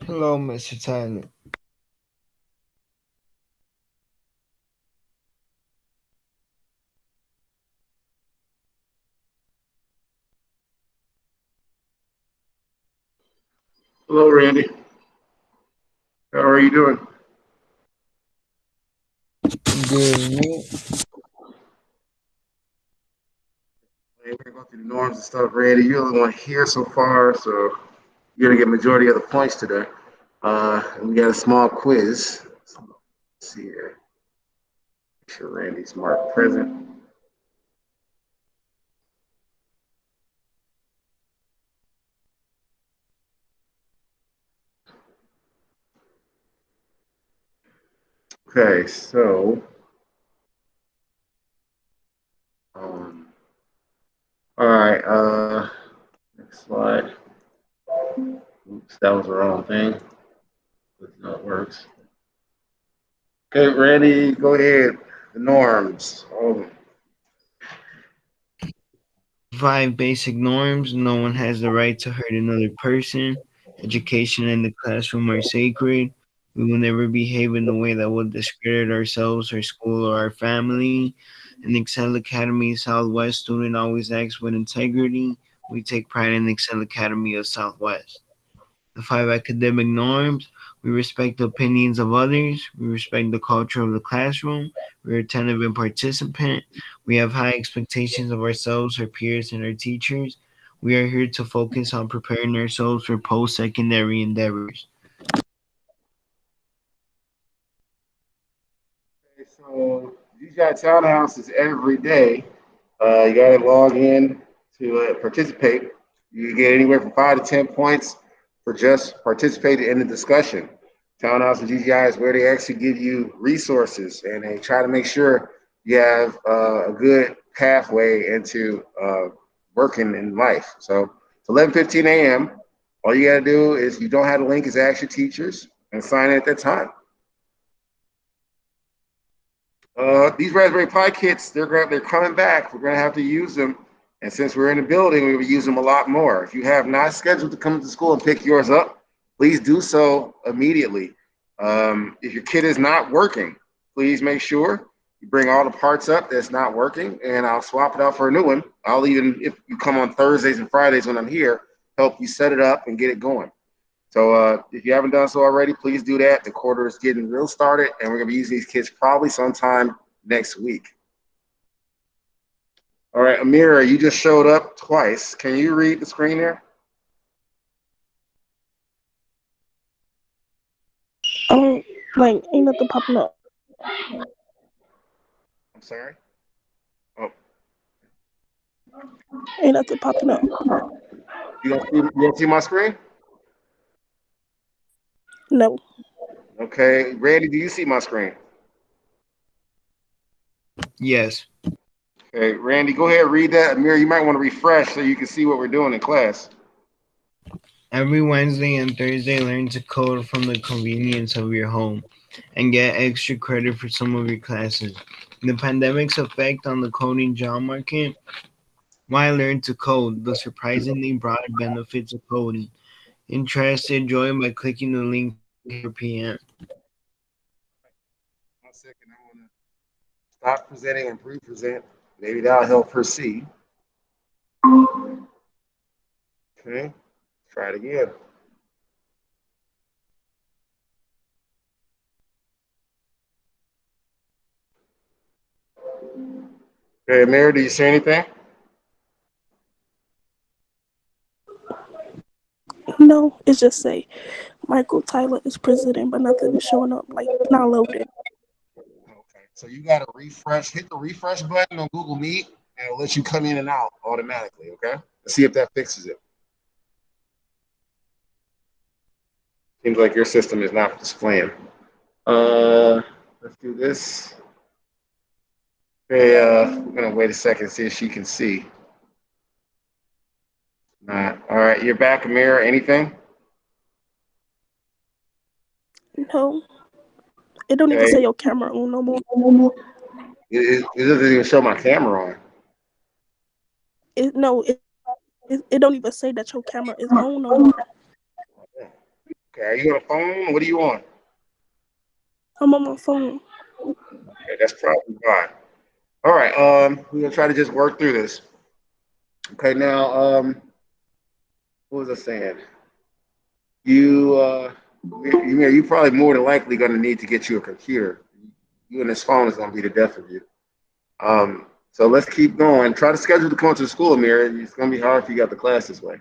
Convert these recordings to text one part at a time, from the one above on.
Hello, Mr. Tyler. Hello, Randy. How are you doing? Good, you? Hey, we're gonna go through the norms and stuff, Randy. You're the one here so far, so you're gonna get majority of the points today. And we got a small quiz. So, let's see here. Make sure Randy's marked present. Okay, so um, all right. Next slide. Oops, that was the wrong thing. But no, it works. Okay, Randy, go ahead. The norms. Five basic norms. No one has the right to hurt another person. Education and the classroom are sacred. We will never behave in a way that will discredit ourselves, our school, or our family. In Excel Academy Southwest, student always acts with integrity. We take pride in Excel Academy of Southwest. The five academic norms. We respect the opinions of others. We respect the culture of the classroom. We're attentive and participant. We have high expectations of ourselves, our peers, and our teachers. We are here to focus on preparing ourselves for post secondary endeavors. Okay, so these got townhouses every day. You got to log in to participate. You get anywhere from 5 to 10 points for just participating in the discussion. Townhouse and GGI is where they actually give you resources and they try to make sure you have a good pathway into working in life. So it's 11:15 a.m. All you got to do is you don't have the link is ask your teachers and sign in at that time. These Raspberry Pi kits, they're coming back. We're going to have to use them. And since we're in the building, we will use them a lot more. If you have not scheduled to come to school and pick yours up, please do so immediately. If your kit is not working, please make sure you bring all the parts up that's not working, and I'll swap it out for a new one. I'll even, if you come on Thursdays and Fridays when I'm here, help you set it up and get it going. So if you haven't done so already, please do that. The quarter is getting real started, and we're gonna be using these kits probably sometime next week. All right, Amira, you just showed up twice. Can you read the screen there? Um, like ain't nothing popping up. I'm sorry. Oh, Ain't nothing popping up. you don't see my screen? No. Okay, Randy, do you see my screen? Yes. Okay, Randy, go ahead read that. Amira, you might want to refresh so you can see what we're doing in class. Every Wednesday and Thursday, learn to code from the convenience of your home and get extra credit for some of your classes. The pandemic's effect on the coding job market. Why learn to code? The surprisingly broad benefits of coding. Interested? Join by clicking the link today 4 p.m. 1 second, I want to stop presenting and pre-present. Maybe that'll help her see. Okay, try it again. Okay, Amira, do you see anything? No. It's just say Michael Tyler is president, but nothing is showing up. Like not loaded. Okay, so you got to refresh, hit the refresh button on Google Meet, and it'll let you come in and out automatically. Okay, let's see if that fixes it. Seems like your system is not displaying. Let's do this. Okay, we're gonna wait a second and see if she can see. Not. All right, you're back, Amira. Anything? No. It don't even Okay. say your camera on no more. It doesn't even show my camera on. It no. It don't even say that your camera is on no more. Okay, Okay, are you on the phone? What are you on? I'm on my phone. Okay, that's probably fine. All right, we're gonna try to just work through this. Okay, now, what was I saying? You, you probably more than likely gonna need to get you a computer. You and this phone is gonna be the death of you. So let's keep going. Try to schedule to come to the school, Amir. It's gonna be hard if you got the class this way.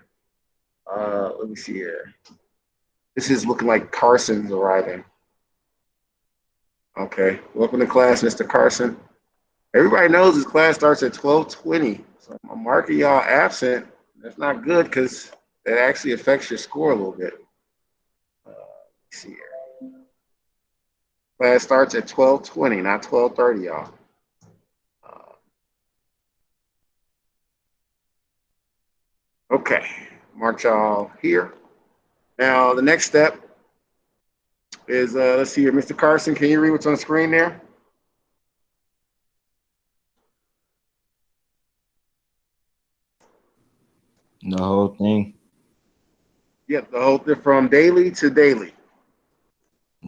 Let me see here. This is looking like Carson's arriving. Okay, welcome to class, Mr. Carson. Everybody knows this class starts at 12:20. So I'm marking y'all absent. That's not good because that actually affects your score a little bit. Let's see here. Class starts at 12:20, not 12:30, y'all. Uh, okay, mark y'all here. Now the next step is let's see here, Mr. Carson. Can you read what's on the screen there? The whole thing, Yep, the whole thing from daily to daily.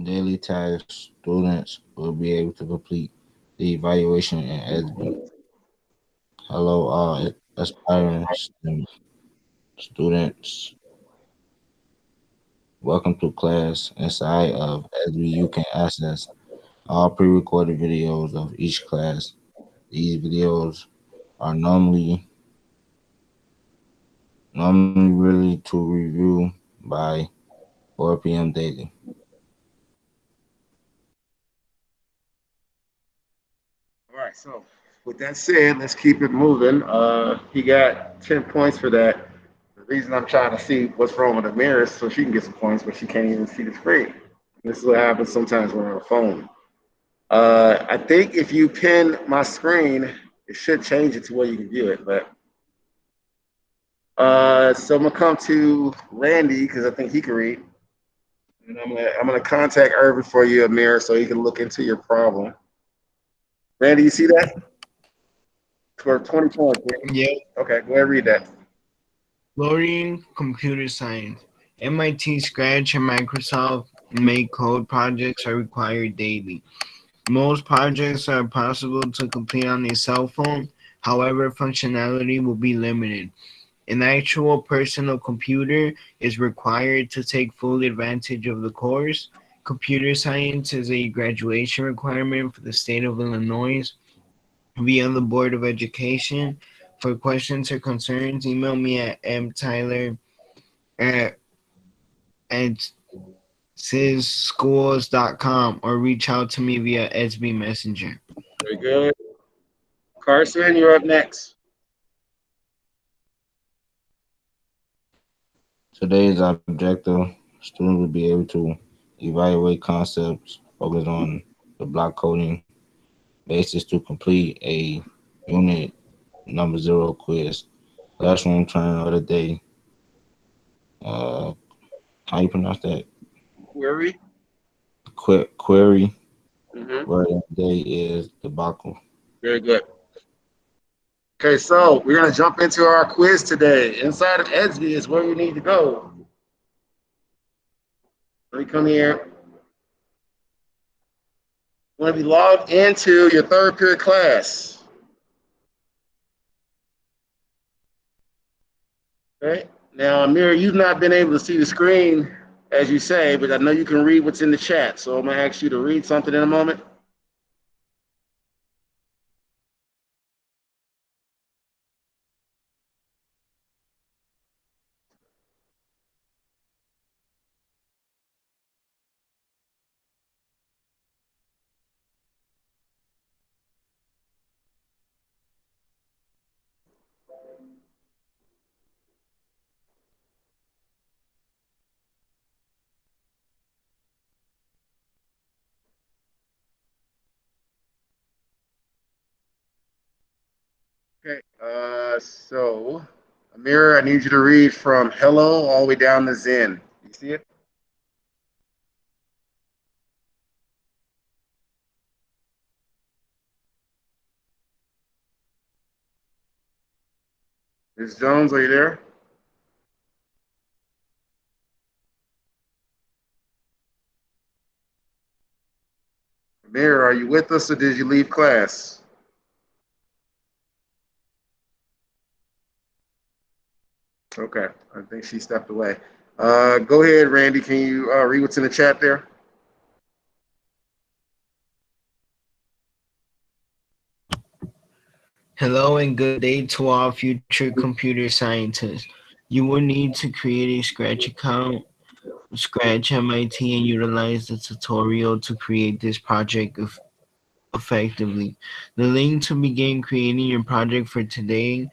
daily tasks, students will be able to complete the evaluation in SB. Hello, all aspiring students. Welcome to class. Inside of SB, you can access all pre-recorded videos of each class. These videos are normally really to review by 4 p.m. daily. All right, so with that said, let's keep it moving. He got 10 points for that. The reason I'm trying to see what's wrong with the mirror is so she can get some points, but she can't even see the screen. This is what happens sometimes when we're on a phone. I think if you pin my screen, it should change it to where you can view it. But so I'm gonna come to Randy because I think he can read, and I'm gonna contact Irvin for you, Amir, so he can look into your problem. Randy, you see that for 20 points? Yep. Okay, go ahead and read that. Loading computer science. MIT Scratch and Microsoft Make code projects are required daily. Most projects are possible to complete on a cell phone, however, functionality will be limited. An actual personal computer is required to take full advantage of the course. Computer science is a graduation requirement for the state of Illinois via the Board of Education. For questions or concerns, email me at mtyler at, at sizschools.com or reach out to me via SB Messenger. Very good. Carson, you're up next. Today's objective, students will be able to evaluate concepts, focus on the block coding basis to complete a unit number zero quiz. Classroom turn of the day. Uh, how you pronounce that? Query. Query Mm-hmm. word of the day is debacle. Very good. Okay, so we're gonna jump into our quiz today. Inside of Edsby is where you need to go. Let me come here. You want to be logged into your third period class. Okay. Now, Amir, you've not been able to see the screen as you say, but I know you can read what's in the chat. So I'm gonna ask you to read something in a moment. Okay. So Amir, I need you to read from hello all the way down to Zen. You see it? Ms. Jones, are you there? Amir, are you with us or did you leave class? Okay, I think she stepped away. Go ahead, Randy. Can you read what's in the chat there? Hello and good day to all future computer scientists. You will need to create a Scratch account, Scratch MIT, and utilize the tutorial to create this project effectively. The link to begin creating your project for today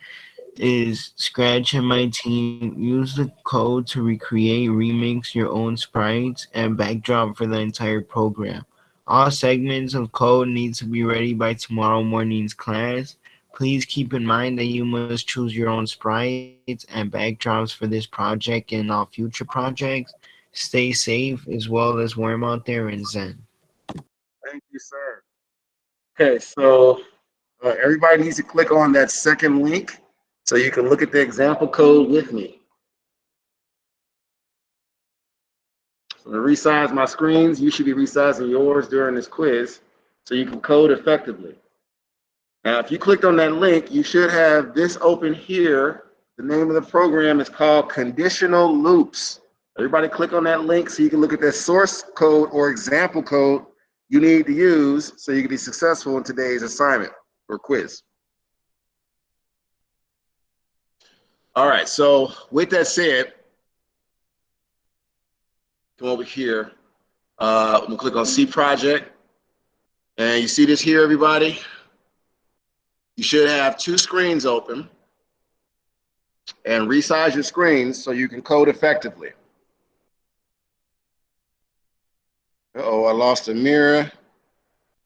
is Scratch MIT. Use the code to recreate, remix your own sprites and backdrop for the entire program. All segments of code need to be ready by tomorrow morning's class. Please keep in mind that you must choose your own sprites and backdrops for this project and all future projects. Stay safe as well as warm out there in Zen. Thank you, sir. Okay, so everybody needs to click on that second link so you can look at the example code with me. So to resize my screens, you should be resizing yours during this quiz so you can code effectively. Now, if you clicked on that link, you should have this open here. The name of the program is called Conditional Loops. Everybody click on that link so you can look at that source code or example code you need to use so you can be successful in today's assignment or quiz. All right, so with that said, come over here. I'm gonna click on C project. And you see this here, everybody? You should have two screens open and resize your screens so you can code effectively. Uh-oh, I lost a mirror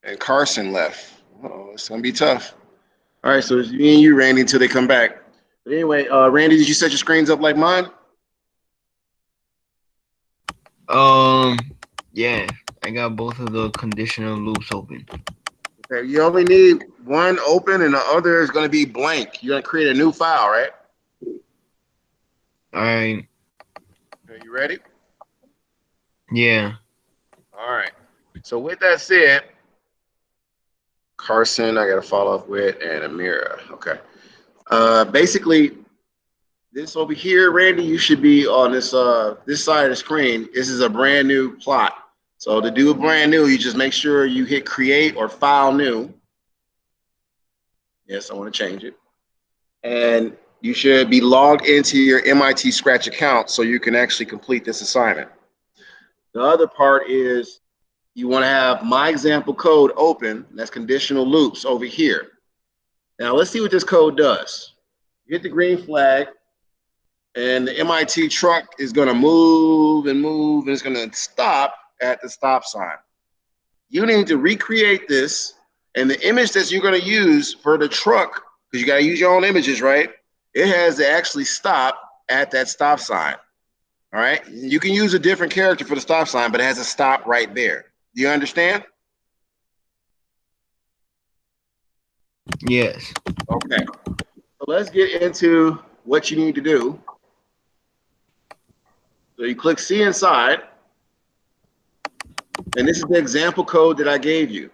and Carson left. Uh-oh, it's gonna be tough. All right, so it's me and you, Randy, until they come back. But anyway, Randy, did you set your screens up like mine? Um, yeah, I got both of the conditional loops open. Okay, you only need one open and the other is gonna be blank. You're gonna create a new file, right? All right, Are you ready? yeah. All right. So with that said, Carson, I gotta follow up with, and Amira. Okay. Basically, this over here, Randy, you should be on this side of the screen. This is a brand new plot. So to do a brand new, you just make sure you hit create or file new. Yes, I want to change it. And you should be logged into your MIT Scratch account so you can actually complete this assignment. The other part is you want to have my example code open. That's conditional loops over here. Now let's see what this code does. You hit the green flag, and the MIT truck is going to move and move, and it's going to stop at the stop sign. You need to recreate this, and the image that you're going to use for the truck, because you got to use your own images, right? It has to actually stop at that stop sign. All right. You can use a different character for the stop sign, but it has to stop right there. Do you understand? Yes. Okay. So let's get into what you need to do. So you click see inside, and this is the example code that I gave you,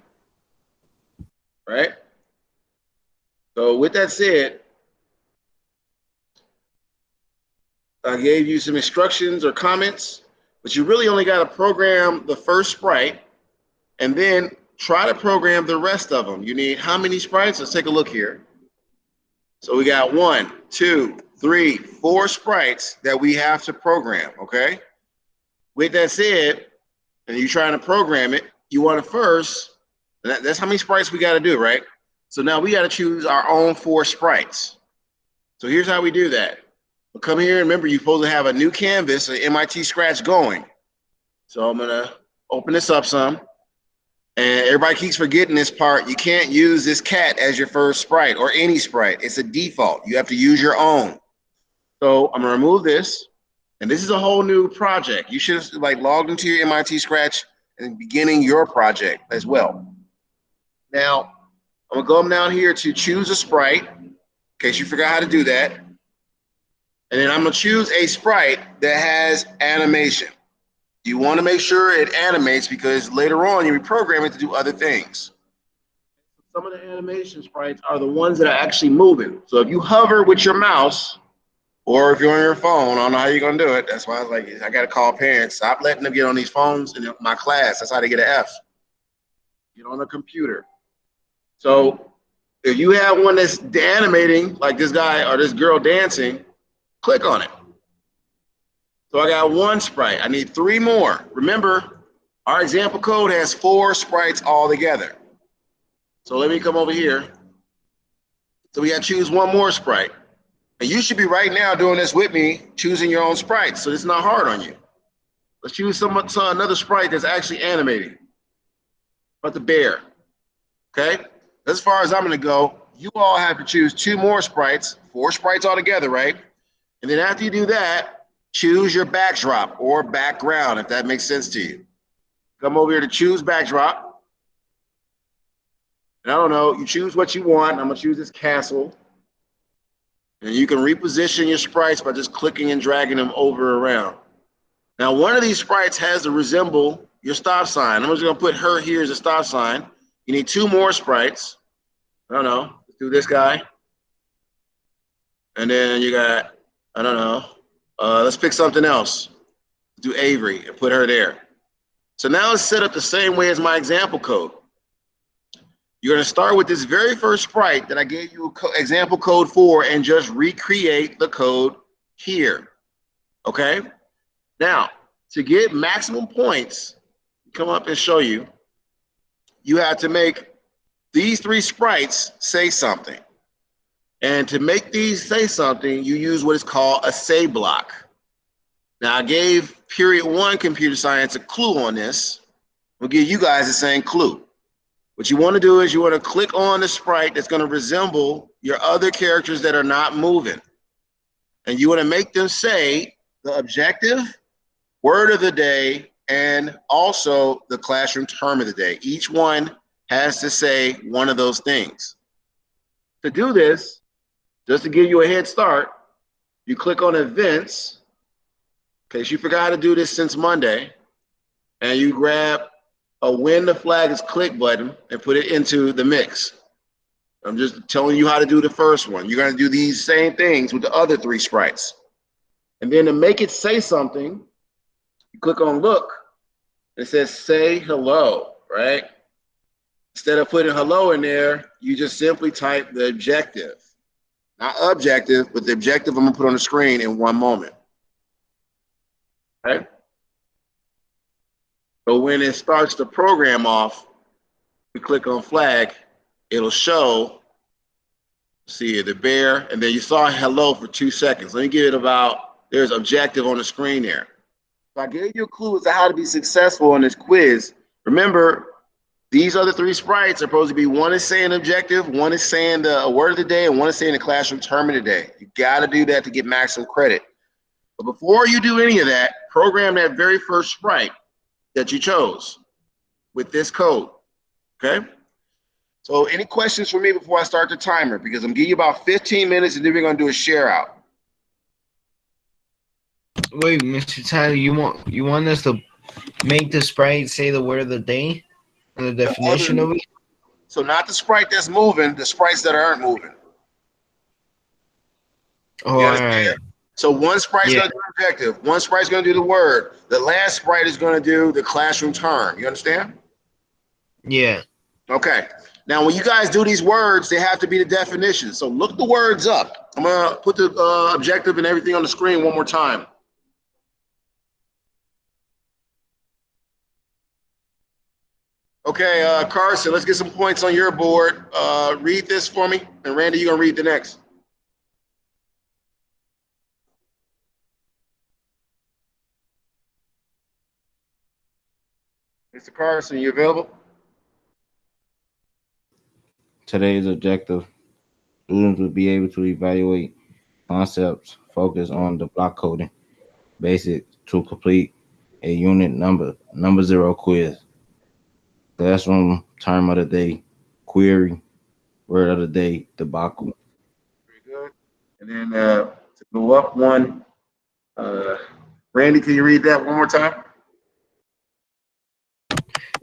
right? So with that said, I gave you some instructions or comments, but you really only got to program the first sprite and then try to program the rest of them. You need how many sprites? Let's take a look here. So we got 1, 2, 3, 4 sprites that we have to program, okay? With that said, and you're trying to program it, you want to first, that's how many sprites we got to do, right? So now we got to choose our own 4 sprites. So here's how we do that. We'll come here, and remember, you're supposed to have a new canvas, an MIT Scratch going. So I'm going to open this up some. And everybody keeps forgetting this part. You can't use this cat as your first sprite or any sprite. It's a default. You have to use your own. So I'm going to remove this. And this is a whole new project. You should have like logged into your MIT Scratch and beginning your project as well. Now, I'm going to go down here to choose a sprite, in case you forgot how to do that. And then I'm going to choose a sprite that has animation. You want to make sure it animates because later on you reprogram it to do other things. Some of the animation sprites are the ones that are actually moving. So if you hover with your mouse, or if you're on your phone, I don't know how you're gonna do it. That's why I was like, I gotta call parents. Stop letting them get on these phones in my class. That's how they get an F. Get on a computer. So if you have one that's animating, like this guy or this girl dancing, click on it. So I got one sprite. I need three more. Remember, our example code has 4 sprites all together. So let me come over here. So we got to choose one more sprite. And you should be right now doing this with me, choosing your own sprites. So it's not hard on you. Let's choose another sprite that's actually animating. But the bear. Okay? As far as I'm going to go, you all have to choose 2 more sprites, 4 sprites altogether, right? And then after you do that, choose your backdrop or background, if that makes sense to you. Come over here to choose backdrop. And I don't know, you choose what you want. I'm going to choose this castle. And you can reposition your sprites by just clicking and dragging them over around. Now, one of these sprites has to resemble your stop sign. I'm just going to put her here as a stop sign. You need 2 more sprites. I don't know. Let's do this guy. And then you got, I don't know. Let's pick something else. Do Avery and put her there. So now it's set up the same way as my example code. You're going to start with this very first sprite that I gave you example code for and just recreate the code here. Okay? Now, to get maximum points, come up and show you, you have to make these 3 sprites say something. And to make these say something, you use what is called a say block. Now, I gave period 1 computer science a clue on this. We'll give you guys the same clue. What you want to do is you want to click on the sprite that's going to resemble your other characters that are not moving. And you want to make them say the objective, word of the day, and also the classroom term of the day. Each one has to say one of those things. To do this, just to give you a head start, you click on events, in case you forgot to do this since Monday, and you grab a when the flag is clicked button and put it into the mix. I'm just telling you how to do the first one. You're going to do these same things with the other 3 sprites. And then to make it say something, you click on look. It says say hello, right? Instead of putting hello in there, you just simply type the objective. Not objective, but the objective I'm going to put on the screen in one moment. Okay? So when it starts the program off, we click on flag, it'll show, see the bear, and then you saw hello for 2 seconds. Let me give it about, there's objective on the screen there. So I gave you a clue as to how to be successful in this quiz. Remember, these other 3 sprites are supposed to be, one is saying objective, one is saying the word of the day, and one is saying the classroom term of the day. You got to do that to get maximum credit. But before you do any of that, program that very first sprite that you chose with this code, okay? So any questions for me before I start the timer? Because I'm giving you about 15 minutes and then we're gonna do a share out. Wait, Mr. Tyler, you want us to make the sprite say the word of the day and the definition of it? So not the sprite that's moving, the sprites that aren't moving. Oh, You all understand? right. So one sprite's Yeah, gonna do objective, one sprite's gonna do the word, the last sprite is gonna do the classroom term. You understand? yeah. Okay. Now, when you guys do these words, they have to be the definition. So look the words up. I'm gonna put the objective and everything on the screen one more time. Okay, Carson, let's get some points on your board. Read this for me, and Randy, you're gonna read the next. Mr. Carson, you available? Today's objective: students will be able to evaluate concepts, focus on the block coding basics to complete a unit number 0 quiz. Classroom term of the day, query, word of the day, debacle. Very good. And then to go up one, uh, Randy, can you read that one more time?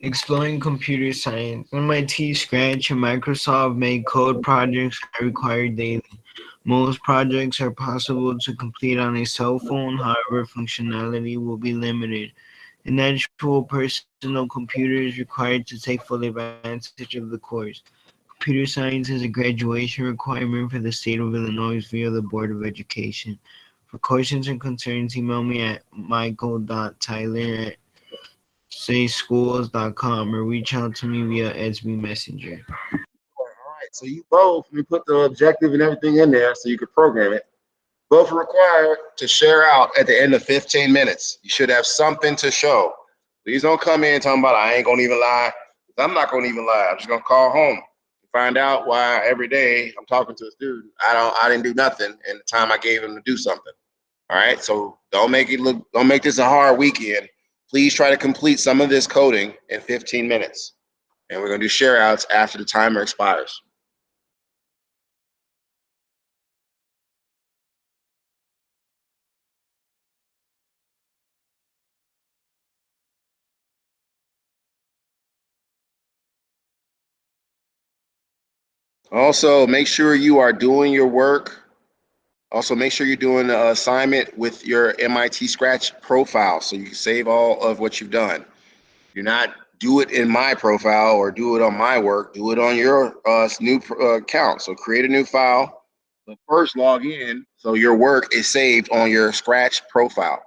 Exploring computer science. MIT Scratch and Microsoft make code projects I require daily. Most projects are possible to complete on a cell phone, however, functionality will be limited. An actual personal computer is required to take full advantage of the course. Computer science is a graduation requirement for the state of Illinois via the Board of Education. For questions and concerns, email me at michael.tyler@sayschools.com or reach out to me via SB Messenger. All right. So you both, we put the objective and everything in there so you could program it. Both are required to share out at the end of 15 minutes. You should have something to show. Please don't come in talking about I ain't gonna even lie. I'm not gonna even lie. I'm just gonna call home and find out why every day I'm talking to a student. I didn't do nothing in the time I gave him to do something. All right. So don't make this a hard weekend. Please try to complete some of this coding in 15 minutes. And we're gonna do share outs after the timer expires. Also, make sure you are doing your work. Also, make sure you're doing the assignment with your MIT Scratch profile so you can save all of what you've done. Do not do it in my profile or do it on my work. Do it on your new account. So create a new file, but first log in so your work is saved on your Scratch profile.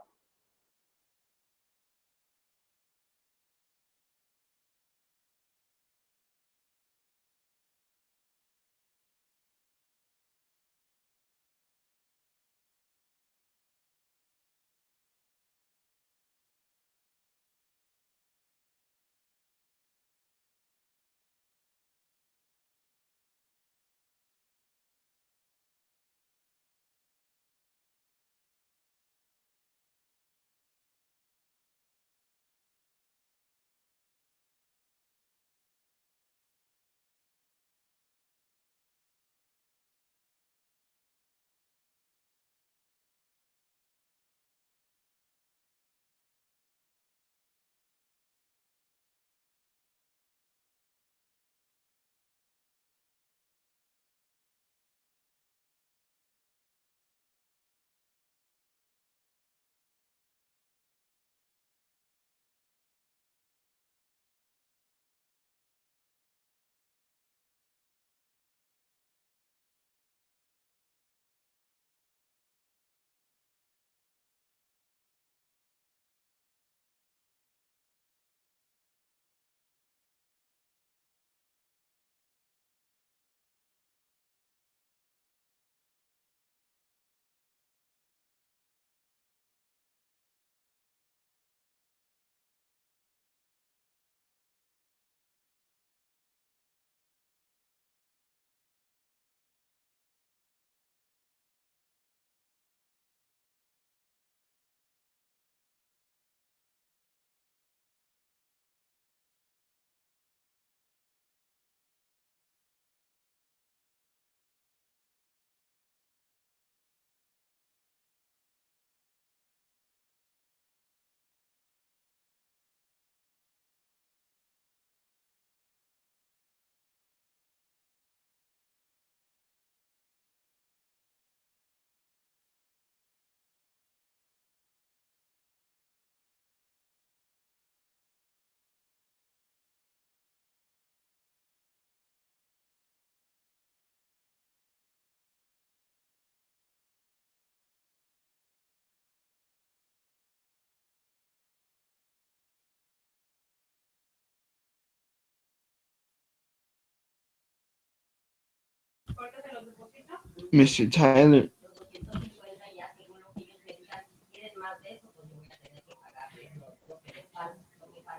Mr. Tyler,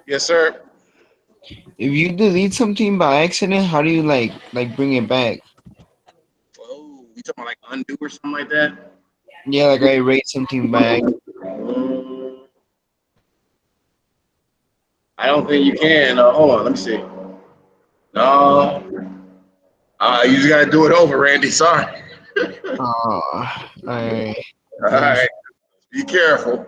Yes, sir. if you delete something by accident, how do you like bring it back? Oh, you talking about like undo or something like that? Yeah, like I erased something by Mm, I don't think you can. Hold on, let me see. No, you just gotta do it over, Randy. Sorry. Oh, alright. All Nice. right, be careful.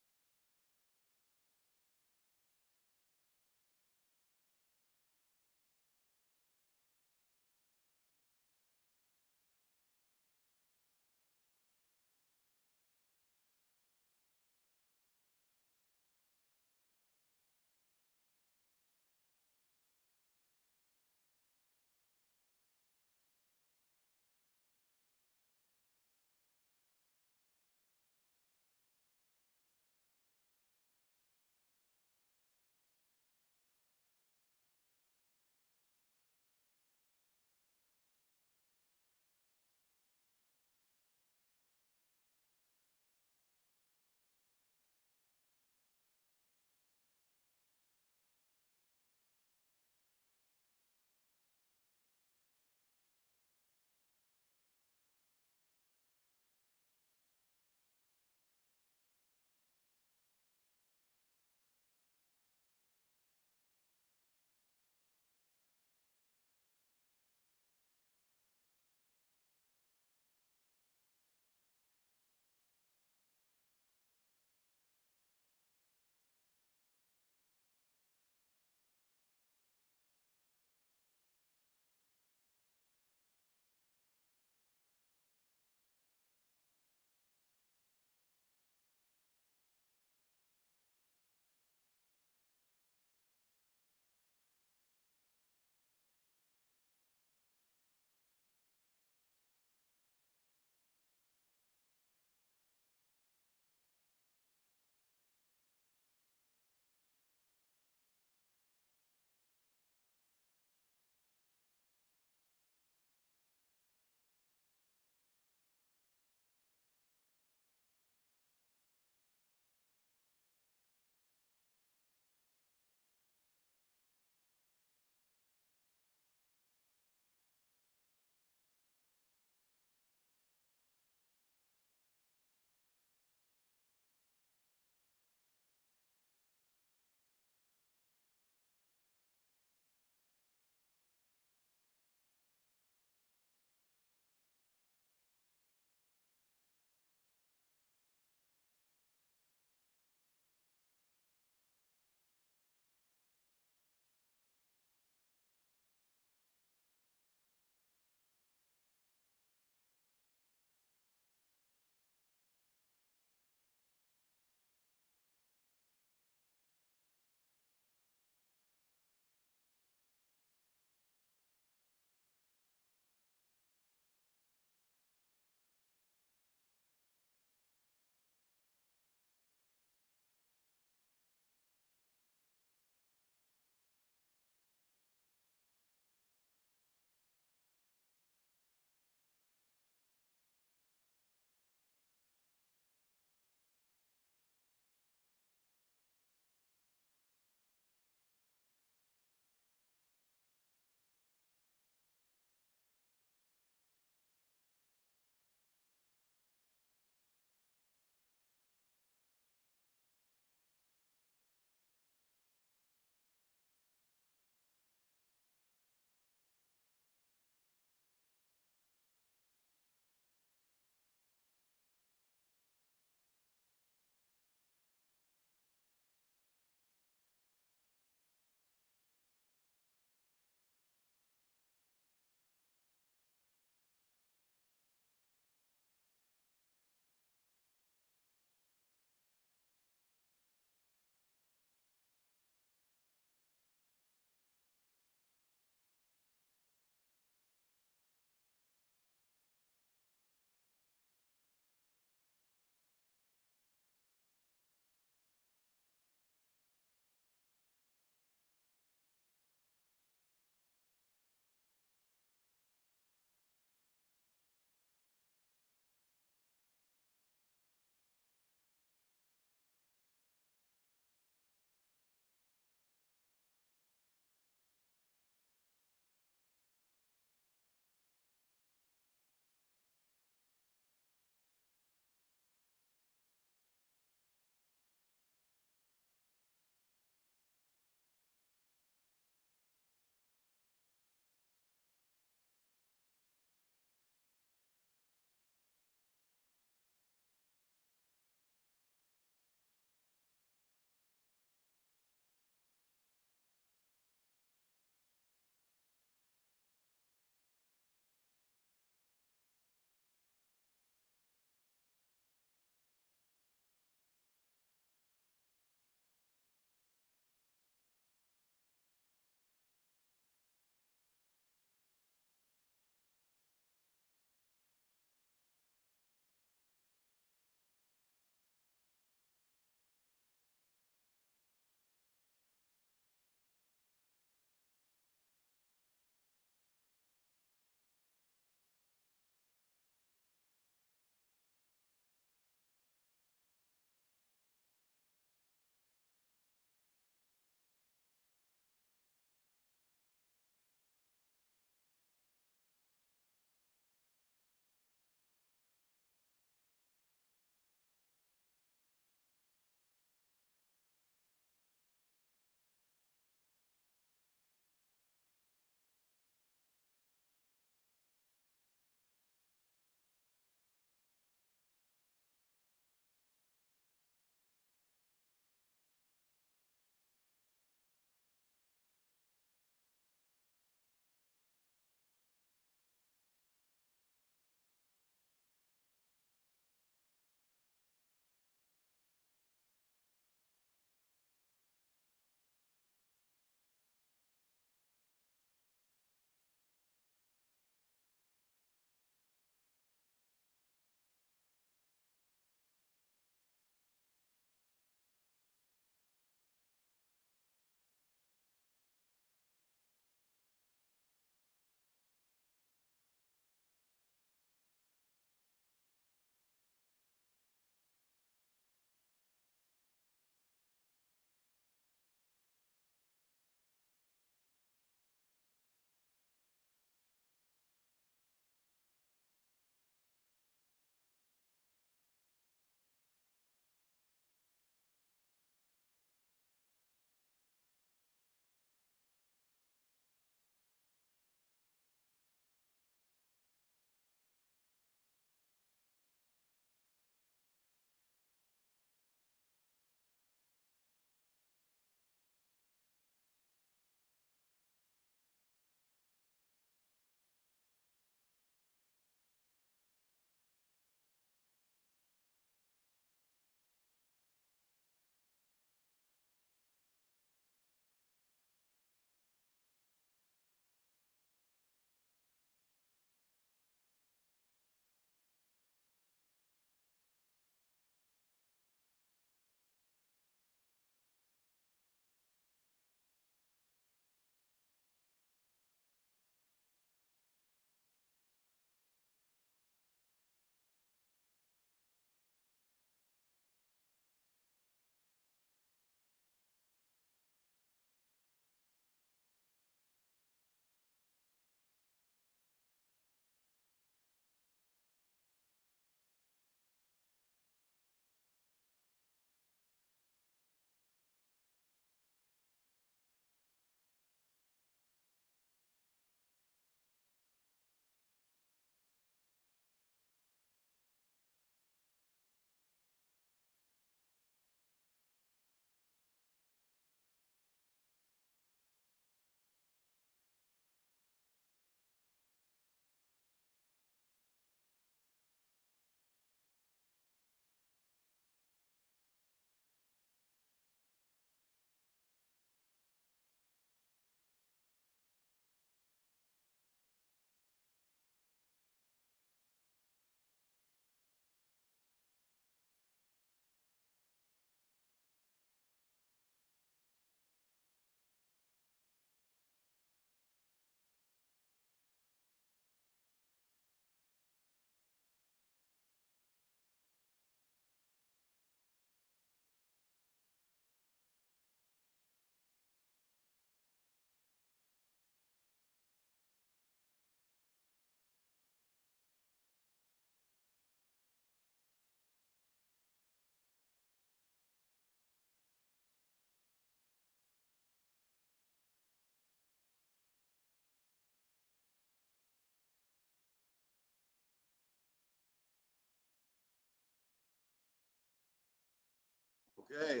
Okay,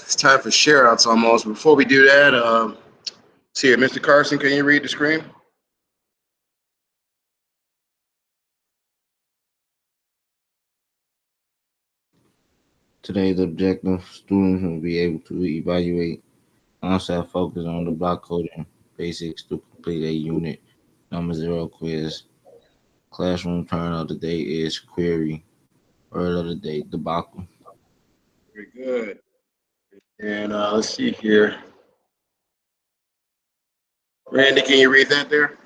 it's time for share outs almost. Before we do that, see here, Mr. Carson, can you read the screen? Today's objective: students will be able to evaluate on-site focus on the block coding basics to complete a unit number zero quiz. Classroom turn of the day is query. Word of the day: debacle. Very good. And let's see here. Randy, can you read that there?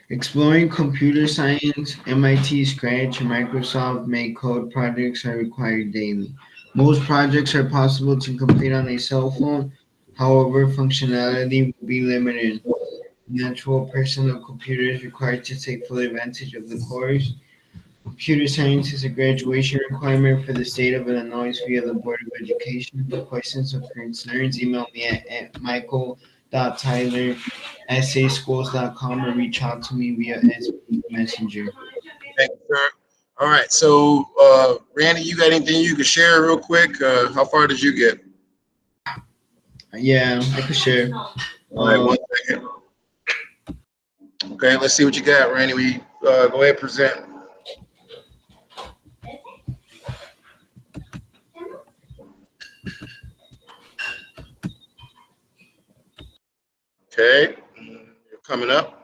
Exploring computer science, MIT Scratch, and Microsoft Make code projects are required daily. Most projects are possible to complete on a cell phone, however, functionality will be limited. Natural personal computer is required to take full advantage of the course. Computer science is a graduation requirement for the state of Illinois via the Board of Education. For questions or concerns, email me at michael.tyler@saschools.com or reach out to me via SB Messenger. Thank you, sir. All right, so Randy, you got anything you can share real quick? How far did you get? Yeah, I could share. All right, Um, 1 second. Okay, let's see what you got, Randy. We go ahead and present. Okay, you're coming up.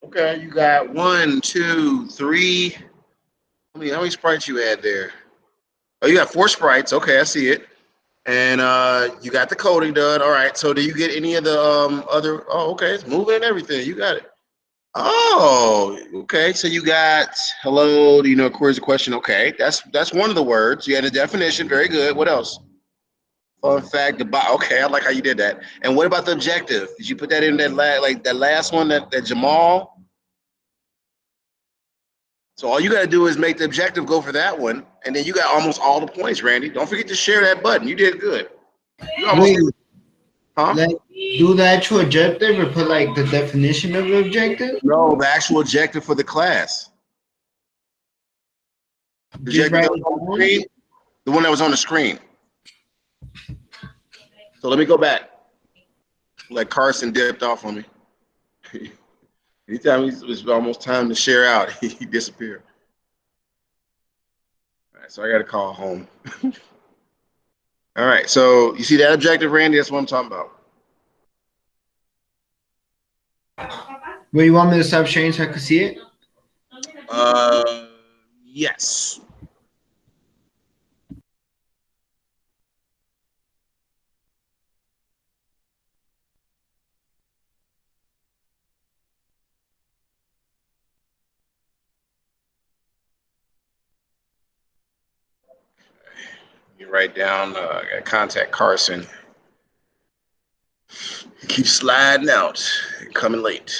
Okay, you got one, two, three. How many sprites you had there? Oh, you got four sprites. Okay, I see it. And you got the coding done. All right. So do you get any of the other? Oh, okay. It's moving and everything. You got it. Oh, okay. So you got hello. Do you know queries a question? Okay, that's one of the words. You had a definition. Very good. What else? Fun fact about. Okay, I like how you did that. And what about the objective? Did you put that in that like that last one that Jamal? So all you got to do is make the objective go for that one, and then you got almost all the points, Randy. Don't forget to share that button. You did good. You almost, Wait, huh? like do the actual objective or put like the definition of the objective? No, the actual objective for the class. The Just objective write that was it on the down. screen, the one that was on the screen. So let me go back. Like Carson dipped off on me. Anytime it was almost time to share out, he disappeared. All right, so I got to call home. All right, so you see that objective, Randy? That's what I'm talking about. Wait, you want me to stop sharing so I can see it? Uh, yes. You write down. I got to contact Carson. He keeps sliding out, coming late.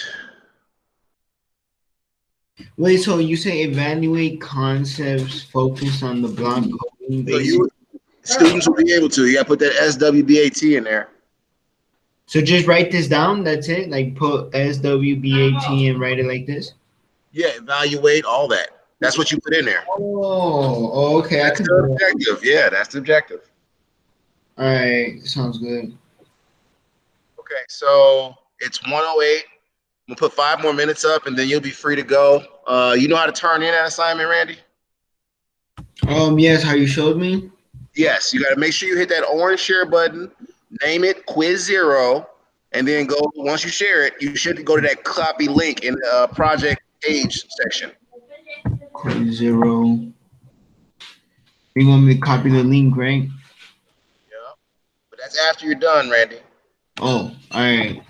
Wait, so you say evaluate concepts focused on the block coding So basic. you students will be able to. You got to put that SWBAT in there. So just write this down. That's it. Like put SWBAT and write it like this. Yeah, evaluate all that. That's what you put in there. Oh, okay. I That's can the do that. objective. Yeah, that's the objective. All right, sounds good. Okay, so it's 108. We'll put 5 more minutes up, and then you'll be free to go. You know how to turn in that assignment, Randy? Yes, how you showed me. Yes, you got to make sure you hit that orange share button, name it Quiz Zero, and then go. Once you share it, you should go to that copy link in the project page section. Code zero. You want me to copy the link, right? Yeah, but that's after you're done, Randy. Oh, all right.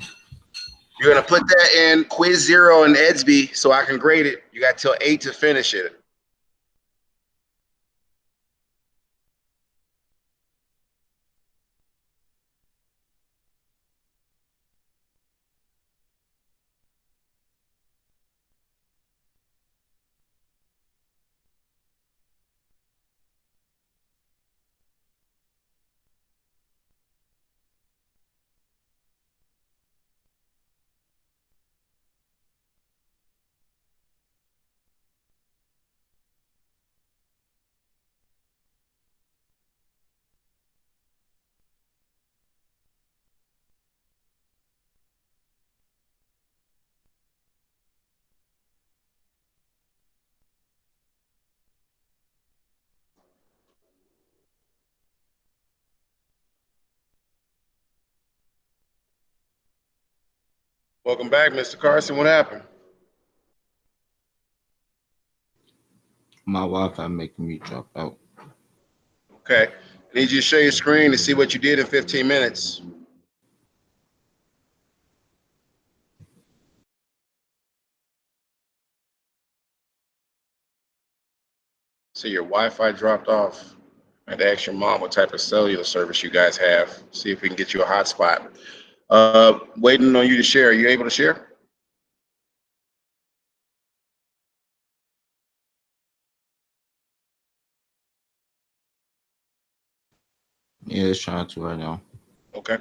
You're gonna put that in Quiz Zero and Edsby so I can grade it. You got till 8 to finish it. Welcome back, Mr. Carson. What happened? My Wi-Fi making me drop out. Okay. I need you to share your screen to see what you did in 15 minutes. See, your Wi-Fi dropped off. I had to ask your mom what type of cellular service you guys have. See if we can get you a hotspot. Waiting on you to share. Are you able to share? Yeah, it's trying to right now. Okay.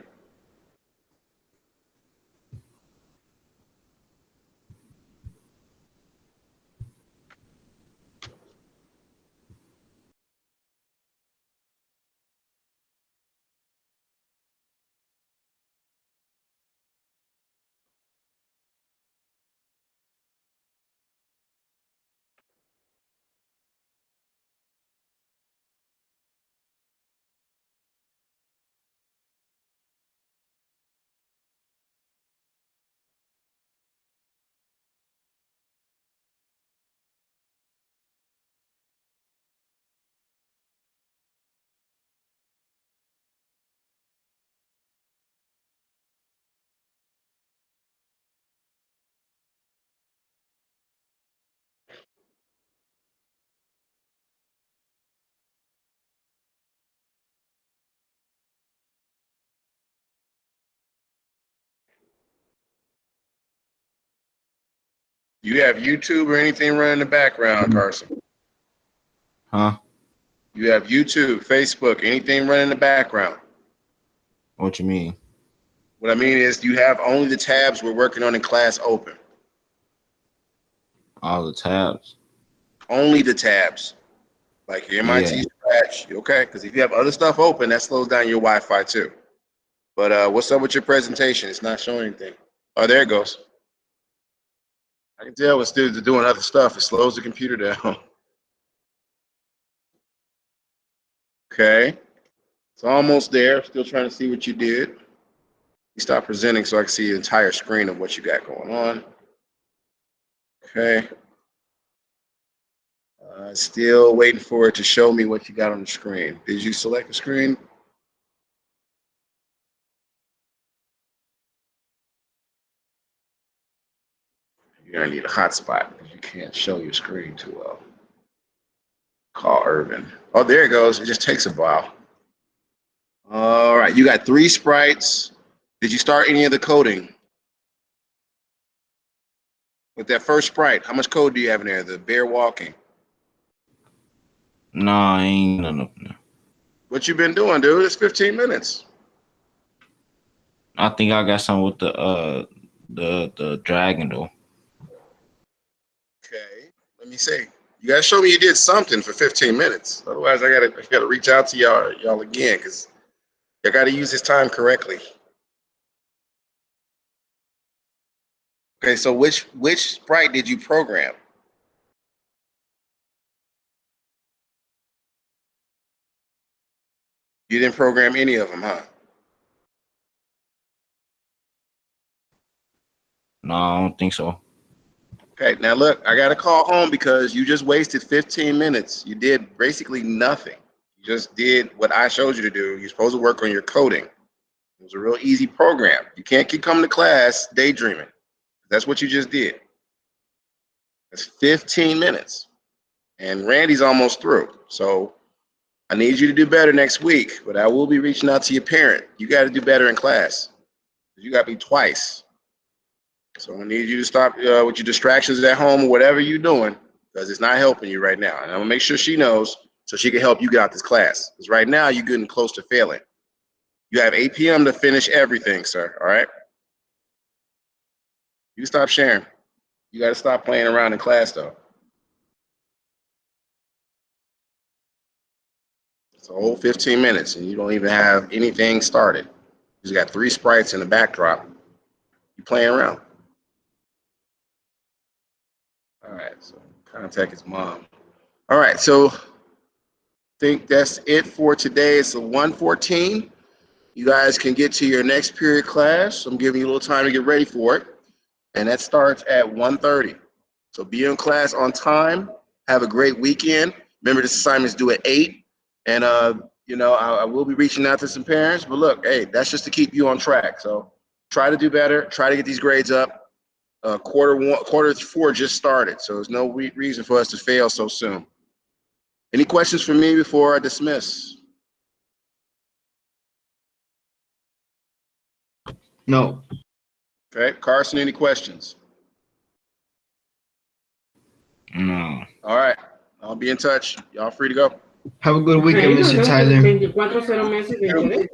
You have YouTube or anything running in the background, Carson? Huh? You have YouTube, Facebook, anything running in the background? What you mean? What I mean is you have only the tabs we're working on in class open. All the tabs? Only the tabs. Like your Yeah. MIT scratch, okay? Because if you have other stuff open, that slows down your Wi-Fi too. But what's up with your presentation? It's not showing anything. Oh, there it goes. I can tell when students are doing other stuff, it slows the computer down. Okay, it's almost there. Still trying to see what you did. You stop presenting so I can see the entire screen of what you got going on. Okay, still waiting for it to show me what you got on the screen. Did you select the screen? You're gonna need a hotspot because you can't show your screen too well. Call Irvin. Oh, there it goes. It just takes a while. All right, you got three sprites. Did you start any of the coding with that first sprite? How much code do you have in there? The bear walking. Nah, ain't none of them. What you been doing, dude? It's 15 minutes. I think I got some with the dragon though. Okay, let me see. You gotta show me you did something for 15 minutes. Otherwise, I gotta reach out to y'all again because you gotta use this time correctly. Okay, so which sprite did you program? You didn't program any of them, huh? No, I don't think so. Okay, now look, I got to call home because you just wasted 15 minutes. You did basically nothing. You just did what I showed you to do. You're supposed to work on your coding. It was a real easy program. You can't keep coming to class daydreaming. That's what you just did. That's 15 minutes. And Randy's almost through. So I need you to do better next week, but I will be reaching out to your parent. You got to do better in class. You got me twice. So I need you to stop with your distractions at home or whatever you're doing because it's not helping you right now. And I'm gonna make sure she knows so she can help you get out this class. Because right now you're getting close to failing. You have 8 p.m. to finish everything, sir. All right. You stop sharing. You got to stop playing around in class though. It's a whole 15 minutes and you don't even have anything started. You just got three sprites in the backdrop. You playing around. All right. So contact his mom. All right. So think that's it for today. It's a 1:14. You guys can get to your next period class. I'm giving you a little time to get ready for it. and that starts at 1:30. So be in class on time. Have a great weekend. Remember, this assignment is due at 8. And, I will be reaching out to some parents. But look, hey, that's just to keep you on track. So try to do better. Try to get these grades up. Quarter 4 just started. So there's no reason for us to fail so soon. Any questions for me before I dismiss? No. Okay. Carson, any questions? No. All right. I'll be in touch. Y'all free to go. Have a good Ok, weekend, nos Mr. vemos Tyler. 24 meses de interés.